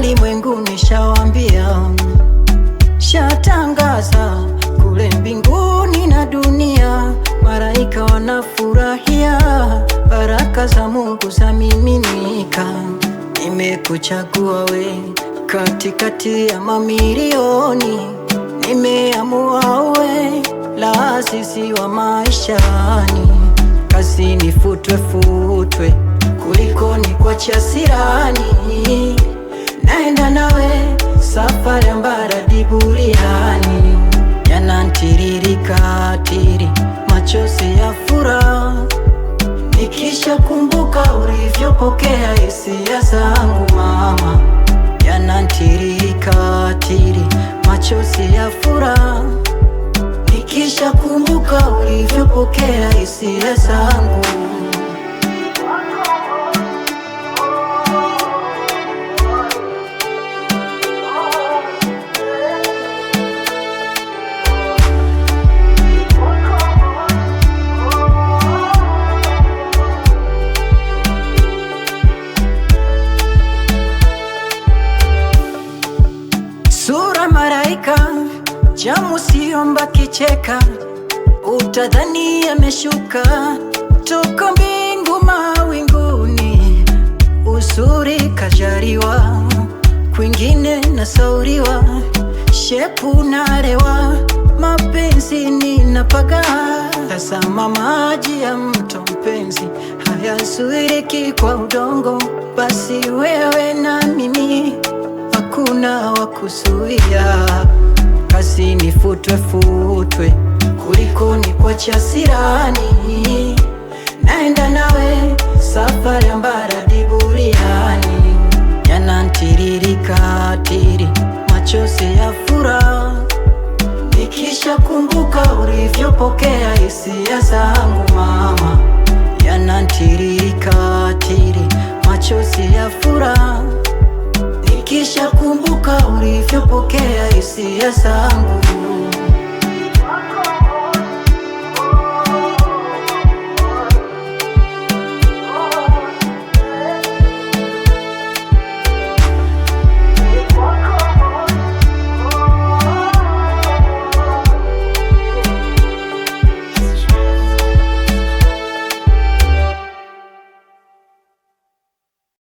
walimwengu nishawambia, shatangaza kule mbinguni na dunia, malaika wanafurahia, baraka za Mungu zamiminika. Nimekuchagua we katikati ya mamilioni, nimeamua uwe laasisi wa maishani. Kazi nifutwe futwe kuliko ni kuachia sirani, naenda nawe safari ya Mbaradi Buriani. Yanantiririka tiri machozi ya furaha, nikisha kumbuka ulivyopokea hisia zangu mama. Yanantiririka tiri machozi ya furaha, nikisha kumbuka ulivyopokea hisia zangu. Sura malaika, jamu siomba kicheka, utadhani ameshuka toka mbingu mawinguni. Uzuri kajariwa, kwingine nasauriwa, shepu narewa, mapenzi ninapaga. Tazama maji ya mto mpenzi, hayazuiriki kwa udongo, basi wewe na mimi hakuna wakuzuia. Kazi nifutwe futwe kuliko ni kuachia sirani, naenda nawe safari ya Mbaradi Buriani. Yanantiririka tiri machozi ya furaha, nikisha kumbuka ulivyopokea hisia zangu mama. Yanantiririka tiri machozi ya furaha, nikisha kumbuka ulivyopokea hisia zangu.